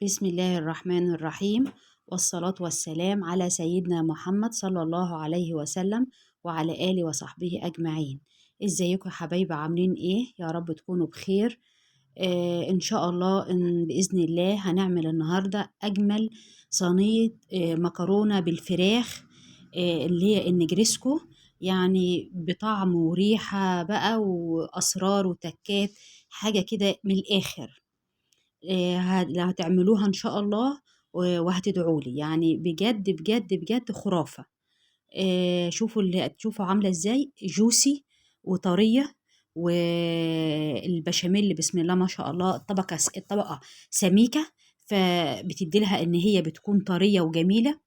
بسم الله الرحمن الرحيم، والصلاة والسلام على سيدنا محمد صلى الله عليه وسلم وعلى آله وصحبه أجمعين. ازيكم يا حبايبي؟ عاملين ايه؟ يا رب تكونوا بخير. إن شاء الله بإذن الله هنعمل النهاردة أجمل صينية مكرونة بالفراخ، اللي هي النجريسكو، يعني بطعم وريحة بقى وأسرار وتكات، حاجة كده من الآخر. هتعملوها إن شاء الله وهتدعوا لي، يعني بجد بجد بجد خرافة. شوفوا اللي تشوفوا عاملة ازاي جوسي وطرية، والبشاميل بسم الله ما شاء الله الطبقة سميكة، فبتدي لها ان هي بتكون طرية وجميلة،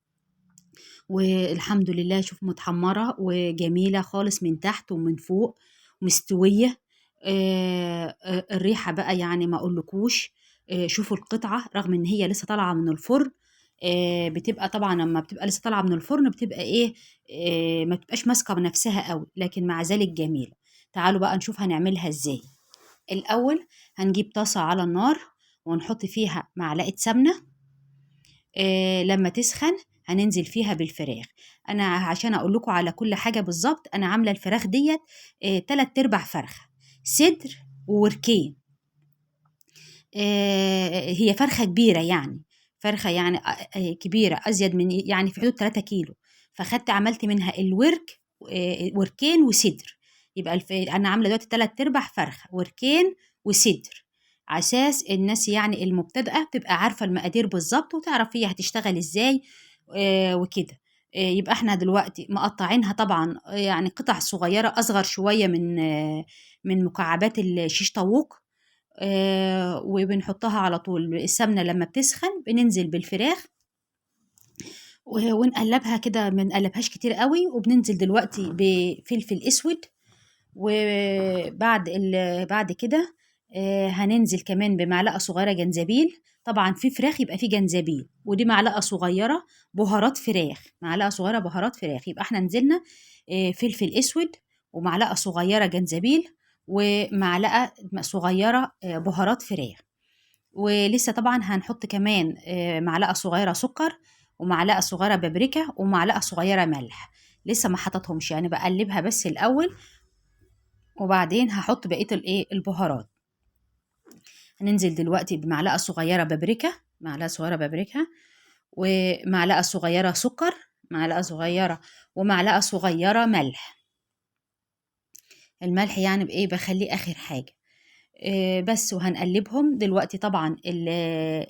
والحمد لله شوف متحمرة وجميلة خالص من تحت ومن فوق مستوية. الريحة بقى يعني ما اقولكوش. شوفوا القطعة رغم ان هي لسه طالعة من الفرن، بتبقى طبعا لما بتبقى لسه طالعة من الفرن بتبقى ايه، ما بتبقاش ماسكة بنفسها قوي، لكن مع ذلك جميلة. تعالوا بقى نشوف هنعملها ازاي. الاول هنجيب طاسة على النار ونحط فيها معلقة سمنة. لما تسخن هننزل فيها بالفراخ. انا عشان اقول لكم على كل حاجه بالظبط، انا عامله الفراخ ديت 3/4 فرخه صدر ووركين. هي فرخه كبيره يعني، فرخه يعني كبيره ازيد من يعني في حدود 3 كيلو، فخدت عملت منها الورك وركين وصدر. يبقى انا عامله دلوقتي 3/4 فرخه وركين وصدر، على اساس الناس يعني المبتدئه تبقى عارفه المقادير بالظبط وتعرف هي هتشتغل ازاي وكده. يبقى احنا دلوقتي مقطعينها طبعا يعني قطع صغيره اصغر شويه من مكعبات الشيش طاووق. وبنحطها على طول السمنة لما بتسخن بننزل بالفراخ ونقلبها كده، ما نقلبهاش كتير قوي، وبننزل دلوقتي بفلفل اسود. بعد كده هننزل كمان بمعلقة صغيرة جنزبيل، طبعا في فراخ يبقى في جنزبيل، ودي معلقة صغيرة بهارات فراخ، معلقة صغيرة بهارات فراخ، يبقى احنا نزلنا فلفل اسود ومعلقة صغيرة جنزبيل ومعلقة صغيرة بهارات فراخ. ولسه طبعا هنحط كمان معلقة صغيرة سكر ومعلقة صغيرة بابريكا ومعلقة صغيرة ملح. لسه ما حطتهمش يعني، بقلبها بس الأول وبعدين هحط بقية الايه البهارات. هننزل دلوقتي بمعلقة صغيرة بابريكا، معلقة صغيرة بابريكا ومعلقة صغيرة سكر، معلقة صغيرة ومعلقة صغيرة ملح. الملح يعني بإيه بخليه آخر حاجة. بس وهنقلبهم دلوقتي طبعا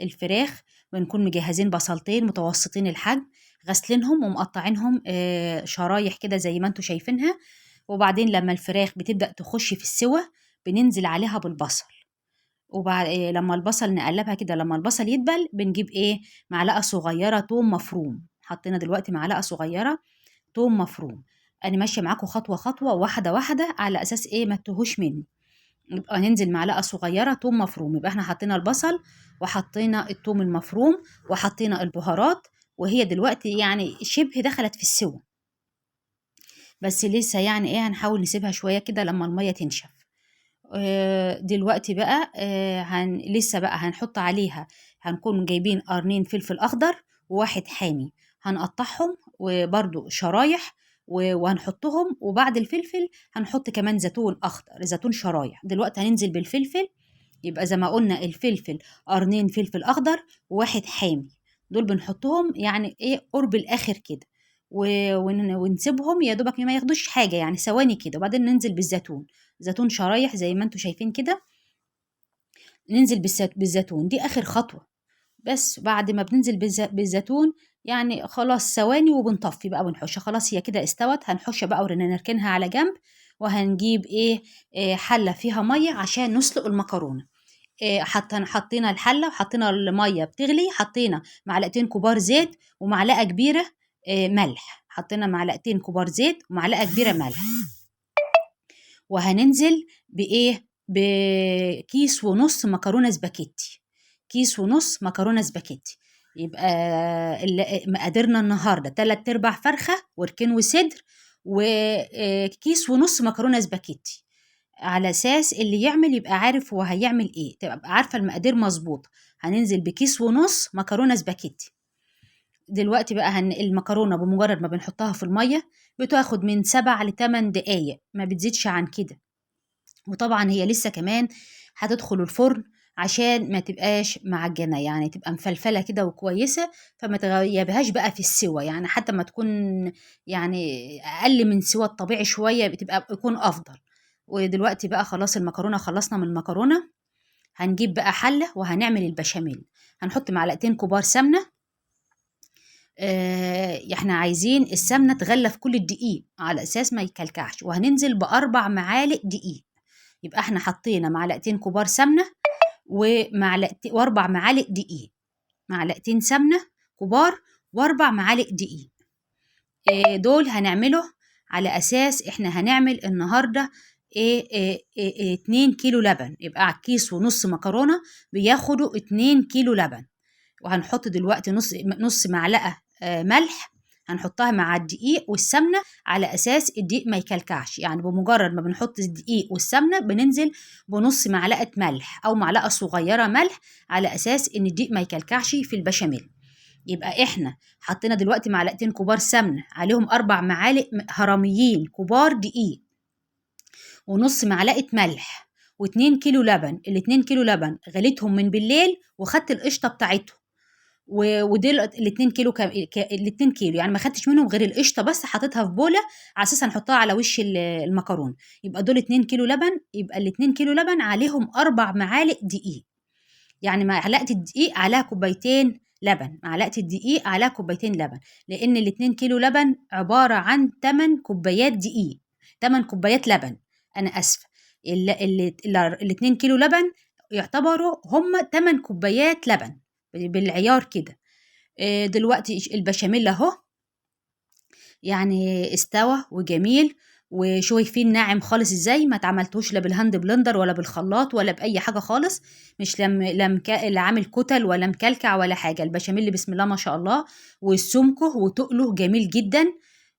الفراخ، بنكون مجهزين بصلتين متوسطين الحجم غسلينهم ومقطعينهم شرايح كده زي ما انتوا شايفينها. وبعدين لما الفراخ بتبدأ تخش في السوى بننزل عليها بالبصل، وبعد لما البصل نقلبها كده، لما البصل يدبل بنجيب ايه معلقة صغيرة توم مفروم. حطينا دلوقتي معلقة صغيرة توم مفروم. انا ماشية معاكم خطوة خطوة واحدة واحدة على اساس ايه ما تتوهوش مني. يبقى هننزل معلقة صغيرة توم مفروم، يبقى احنا حطينا البصل وحطينا التوم المفروم وحطينا البهارات، وهي دلوقتي يعني شبه دخلت في السوى، بس لسه يعني ايه هنحاول نسيبها شوية كده لما المية تنشف. دلوقتي بقى لسه بقى هنحط عليها، هنكون جايبين قرنين فلفل اخضر وواحد حامي، هنقطعهم وبرده شرايح وهنحطهم، وبعد الفلفل هنحط كمان زيتون اخضر، زيتون شرايح. دلوقتي هننزل بالفلفل، يبقى زي ما قلنا الفلفل قرنين فلفل اخضر وواحد حامي، دول بنحطهم يعني ايه قرب الاخر كده، ونسيبهم يا دوبك ما ياخدوش حاجه يعني ثواني كده، وبعدين ننزل بالزيتون، زيتون شرايح زي ما انتوا شايفين كده. ننزل بالزيتون دي اخر خطوه. بس بعد ما بننزل بالزيتون يعني خلاص ثواني وبنطفي بقى ونحش، خلاص هي كده استوت، هنحش بقى ونركنها على جنب. وهنجيب ايه حله فيها ميه عشان نسلق المكرونه. حطينا الحله وحطينا الميه بتغلي، حطينا معلقتين كبار زيت ومعلقه كبيره ملح، حطينا معلقتين كبار زيت ومعلقه كبيره ملح. وهننزل بايه بكيس ونص مكرونه سباكيتي، كيس ونص مكرونه سباكيتي. يبقى مقاديرنا النهارده 3/4 فرخه وركين وصدر وكيس ونص مكرونه سباكيتي، على اساس اللي يعمل يبقى عارف هو هيعمل ايه، تبقى عارفه المقادير مظبوطه. هننزل بكيس ونص مكرونة سباكيتي. دلوقتي بقى المكرونة بمجرد ما بنحطها في المية بتاخد من 7 ل8 دقايق، ما بتزيدش عن كده. وطبعا هي لسه كمان هتدخل الفرن عشان ما تبقاش معجنة، يعني تبقى مفلفلة كده وكويسة، فما تغيبهاش بقى في السوا، يعني حتى ما تكون يعني أقل من سوا الطبيعي شوية بتبقى يكون أفضل. ودلوقتي بقى خلاص المكرونة، خلصنا من المكرونة. هنجيب بقى حلة وهنعمل البشاميل. هنحط معلقتين كبار سمنة. احنا عايزين السمنة تغلف كل الدقيق على أساس ما يكلكعش، وهننزل ب4 معالق دقيق. يبقى احنا حطينا معلقتين كبار سمنة و4 معالق دقيق، معلقتين سمنة كبار و4 معالق دقيق. دول هنعمله على أساس احنا هنعمل النهاردة 2 كيلو لبن، يبقى على كيس ونص مكرونة بياخدوا 2 كيلو لبن. وهنحط دلوقتي نص معلقة ملح، هنحطها مع الدقيق والسمنة على أساس الدقيق ما يكلكعش، يعني بمجرد ما بنحط الدقيق والسمنة بننزل بنص معلقة ملح أو معلقة صغيرة ملح على أساس إن الدقيق ما يكلكعش في البشاميل. يبقى إحنا حطينا دلوقتي معلقتين كبار سمنة عليهم 4 معالق هرميين كبار دقيق ونص معلقة ملح و2 كيلو لبن. ال2 كيلو لبن غليتهم من بالليل وخدت القشطة بتاعتهم، ودول ال2 كيلو ال2 كيلو يعني ما خدتش منهم غير القشطه بس، حطيتها في بوله على اساس هنحطها على وش المكرونه. يبقى دول 2 كيلو لبن، يبقى ال2 كيلو لبن عليهم 4 معالق دقيق، يعني معلقه الدقيق عليها كوبايتين لبن، معلقه الدقيق عليها كوبايتين لبن، لان ال2 كيلو لبن عباره عن 8 كوبايات دقيق، 8 كوبايات لبن. انا اسفه، ال2 كيلو لبن يعتبروا هم 8 كوبايات لبن بالعيار كده. دلوقتي البشاميل اهو يعني استوى وجميل، وشايفين ناعم خالص ازاي، ما اتعملتوش لا بالهاند بلندر ولا بالخلاط ولا باي حاجه خالص، مش لا عامل كتل ولا مكلكع ولا حاجه. البشاميل بسم الله ما شاء الله، وسمكه وتقله جميل جدا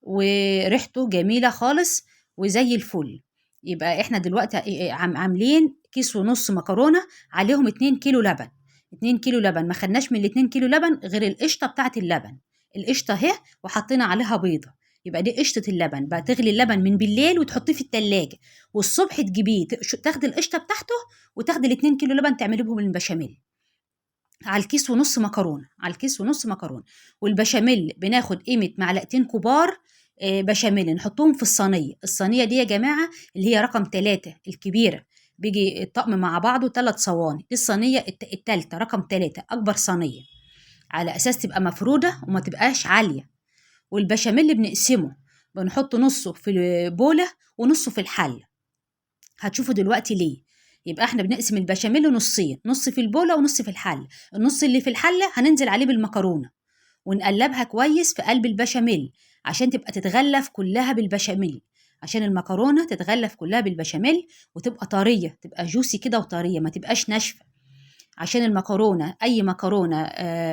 وريحته جميله خالص وزي الفل. يبقى احنا دلوقتي عاملين كيس ونص مكرونه عليهم 2 كيلو لبن. 2 كيلو لبن، ما خدناش من ال 2 كيلو لبن غير القشطه بتاعت اللبن، القشطه اهي وحطينا عليها بيضه. يبقى دي قشطه اللبن بقى، تغلي اللبن من بالليل وتحطيه في التلاجة، والصبح تجيبيه تاخدي القشطه بتاعته وتاخدي ال 2 كيلو لبن تعملي بهم البشاميل على الكيس ونص مكرونه، على الكيس ونص مكرونه. والبشاميل بناخد قيمه معلقتين كبار بشاميل نحطهم في الصينيه. الصينيه دي يا جماعه اللي هي رقم 3 الكبيره، بيجي الطقم مع بعضه 3 صواني، دي الصينيه التالتة رقم 3 اكبر صينيه، على اساس تبقى مفروده وما تبقاش عاليه. والبشاميل بنقسمه، بنحط نصه في البوله ونصه في الحله، هتشوفوا دلوقتي ليه. يبقى احنا بنقسم البشاميل نصين، نص في البوله ونص في الحله. النص اللي في الحله هننزل عليه بالمكرونه ونقلبها كويس في قلب البشاميل عشان تبقى تتغلف كلها بالبشاميل، عشان المكرونه تتغلف كلها بالبشاميل وتبقى طريه، تبقى جوسي كده وطريه، ما تبقاش ناشفه. عشان المكرونة أي مكرونة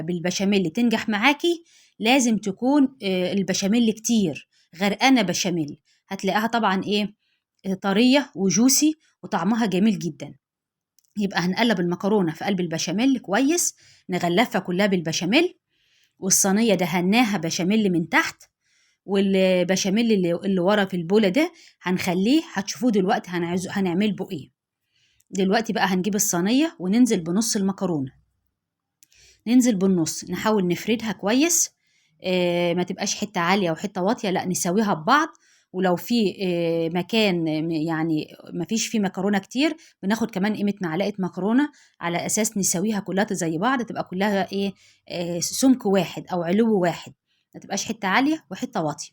بالبشاميل تنجح معاكي لازم تكون البشاميل كتير غرقانة بشاميل، هتلاقيها طبعا إيه طرية وجوسي وطعمها جميل جدا. يبقى هنقلب المكرونة في قلب البشاميل كويس، نغلفها كلها بالبشاميل، والصينية دهناها بشاميل من تحت، والبشاميل اللي ورا في البولة ده هنخليه، هتشوفوه دلوقتي هنعمل بو ايه. دلوقتي بقى هنجيب الصينية وننزل بنص المكرونة، ننزل بالنص، نحاول نفردها كويس، ما تبقاش حتة عالية وحتة واطية، لا نساويها ببعض. ولو في مكان يعني ما فيش فيه مكرونة كتير بناخد كمان قيمة معلقة مكرونة على أساس نساويها كلها زي بعض، تبقى كلها إيه سمك واحد أو علو واحد، ما تبقاش حتة عالية وحتة واطية.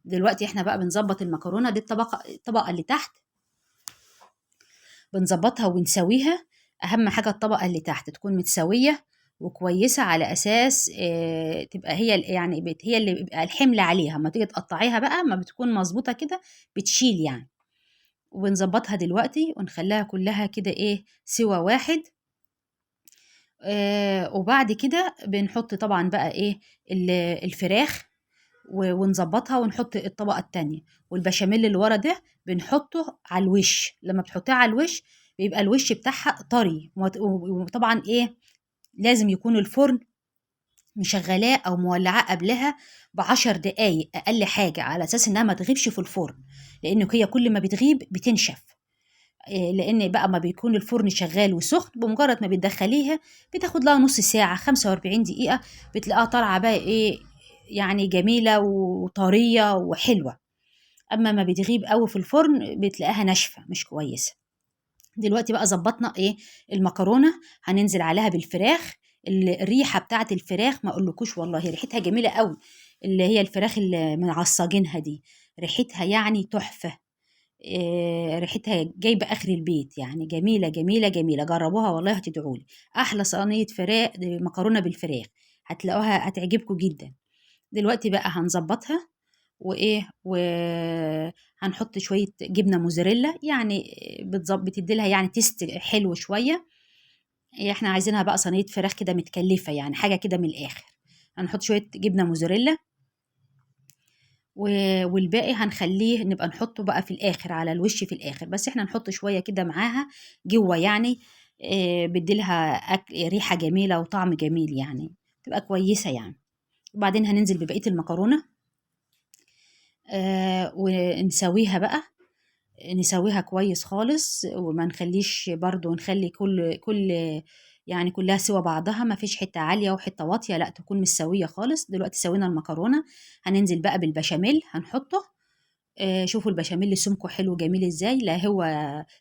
دلوقتي احنا بقى بنظبط المكرونة دي، الطبقة اللي تحت بنظبطها ونسويها. أهم حاجة الطبقة اللي تحت تكون متساوية وكويسة على أساس تبقى هي يعني هي اللي بيبقى الحمل عليها، ما تيجي تقطعيها بقى ما بتكون مظبوطة كده بتشيل يعني. وبنظبطها دلوقتي ونخليها كلها كده إيه سوا واحد. وبعد كده بنحط طبعا بقى إيه الفراخ ونظبطها ونحط الطبقة التانية، والبشاميل اللي ورا ده بنحطه على الوش. لما بتحطيه على الوش بيبقى الوش بتاعها طري، وطبعا ايه لازم يكون الفرن مشغلاه أو مولعاه قبلها ب10 دقايق أقل حاجة، على أساس إنها ما تغيبش في الفرن، لأنه هي كل ما بتغيب بتنشف. لأن بقى ما بيكون الفرن شغال وسخن، بمجرد ما بتدخليها بتاخد لها نص ساعة 45 دقيقة، بتلاقيها طالعة بقى إيه، يعني جميلة وطرية وحلوة. أما ما بتغيب قوي في الفرن بتلاقيها ناشفة مش كويسة. دلوقتي بقى ظبطنا ايه، المكرونه هننزل عليها بالفراخ. الريحه بتاعت الفراخ ما اقولكوش والله، ريحتها جميله قوي، اللي هي الفراخ اللي معصجينها دي، ريحتها يعني تحفه. ريحتها جايبه اخر البيت، يعني جميله جميله جميله، جربوها والله هتدعولي. احلى صينيه فراخ مكرونه بالفراخ، هتلاقوها هتعجبكم جدا. دلوقتي بقى هنظبطها، وايه، وهنحط شويه جبنه موزاريلا، يعني بتدي لها يعني تيست حلو شويه. احنا عايزينها بقى صينيه فراخ كده متكلفه، يعني حاجه كده من الاخر. هنحط شويه جبنه موزاريلا، والباقي هنخليه نبقى نحطه بقى في الاخر على الوش في الاخر، بس احنا نحط شويه كده معاها جوه يعني. بدي لها ريحه جميله وطعم جميل، يعني تبقى كويسه يعني. وبعدين هننزل ببقيه المكرونه، ونسويها بقى، نسويها كويس خالص، وما نخليش برضو، نخلي كل يعني كلها سوا بعضها، ما فيش حتة عالية وحتة واطية، لا تكون مستوية خالص. دلوقتي سوينا المكرونة، هننزل بقى بالبشاميل هنحطه. شوفوا البشاميل سمكه حلو جميل ازاي، لا هو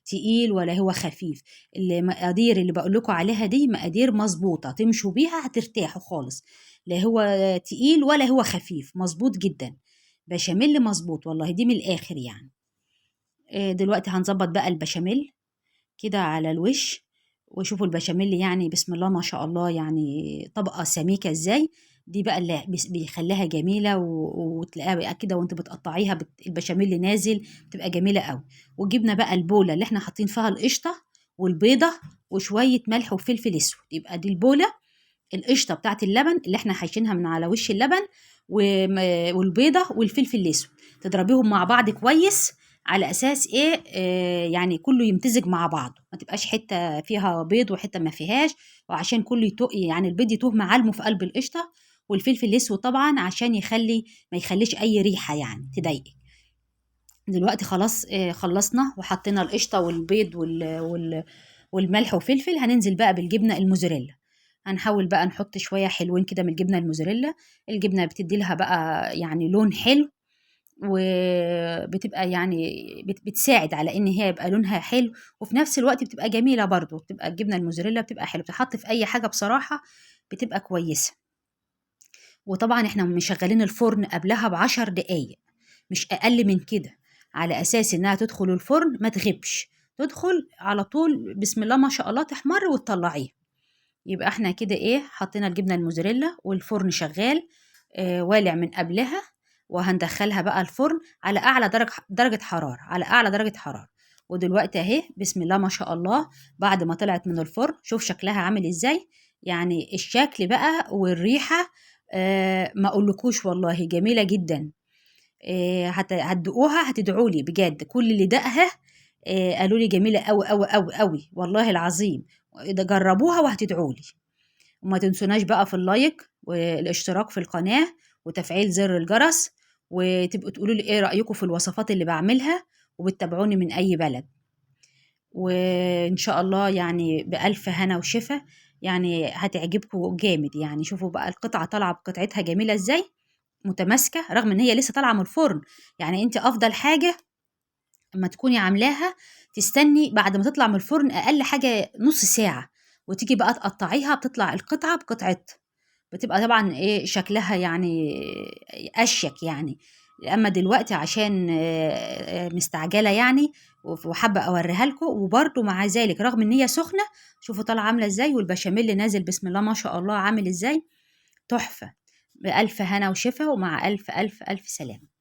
تقيل ولا هو خفيف. المقادير اللي بقول لكم عليها دي مقادير مظبوطة، تمشوا بيها هترتاحوا خالص، لا هو تقيل ولا هو خفيف، مظبوط جدا، بشاميل مظبوط والله، دي من الآخر يعني. دلوقتي هنظبط بقى البشاميل كده على الوش، وشوفوا البشاميل يعني بسم الله ما شاء الله، يعني طبقة سميكة ازاي، دي بقى اللي بيخليها جميلة، وتلاقيها بقى كده وانت بتقطعيها البشاميل نازل، بتبقى جميلة قوي. وجبنا بقى البولة اللي احنا حاطين فيها القشطة والبيضة وشوية ملح وفلفل اسود، يبقى دي البولة، القشطة بتاعت اللبن اللي احنا حايشينها من على وش اللبن، والبيضة والفلفل الاسود، تضربيهم مع بعض كويس، على اساس ايه، يعني كله يمتزج مع بعضه، ما تبقاش حته فيها بيض وحته ما فيهاش، وعشان كله يتوه، يعني البيض يتوه معالمه في قلب القشطه، والفلفل الاسود طبعا عشان ما يخليش اي ريحه يعني تضايقك. دلوقتي خلاص خلصنا وحطينا القشطه والبيض والملح وفلفل، هننزل بقى بالجبنه الموزاريلا. هنحاول بقى نحط شويه حلوين كده من الجبنه الموزاريلا، الجبنه بتدي لها بقى يعني لون حلو، وبتبقى يعني بتساعد على ان هي يبقى لونها حلو، وفي نفس الوقت بتبقى جميله برضو، بتبقى الجبنه الموزاريلا بتبقى حلوه، بتحط في اي حاجه بصراحه بتبقى كويسه. وطبعا احنا مشغلين الفرن قبلها ب10 دقايق، مش اقل من كده، على اساس انها تدخل الفرن ما تغيبش، تدخل على طول بسم الله ما شاء الله تحمر وتطلعيه. يبقى احنا كده ايه، حطينا الجبنه الموزاريلا والفرن شغال والع من قبلها، وهندخلها بقى الفرن على اعلى درجه حراره، على اعلى درجه حراره. ودلوقتي اهي بسم الله ما شاء الله، بعد ما طلعت من الفرن شوف شكلها عامل ازاي، يعني الشكل بقى والريحه ما اقولكوش والله جميله جدا. هتدوقوها هتدعوا لي بجد، كل اللي دقها قالوا لي جميله قوي قوي قوي قوي والله العظيم. ده جربوها وهتدعوا لي. وما تنسوناش بقى في اللايك والاشتراك في القناه وتفعيل زر الجرس، وتبقوا تقولوا لي ايه رايكم في الوصفات اللي بعملها، وبتتابعوني من اي بلد. وان شاء الله يعني بالف هنا وشفا، يعني هتعجبكم جامد. يعني شوفوا بقى القطعه طالعه بقطعتها جميله ازاي، متماسكه رغم ان هي لسه طالعه من الفرن. يعني انت افضل حاجه اما تكوني عاملاها، تستني بعد ما تطلع من الفرن اقل حاجه نص ساعه، وتيجي بقى تقطعيها، بتطلع القطعه بقطعه، بتبقى طبعا ايه شكلها يعني اشيك يعني. اما دلوقتي عشان مستعجله يعني، وحابه اوريها لكم، وبرده مع ذلك رغم ان هي سخنه، شوفوا طالعه عامله ازاي، والبشاميل نازل بسم الله ما شاء الله عامل ازاي، تحفه. بألف هنا وشفا، ومع ألف ألف ألف سلامة.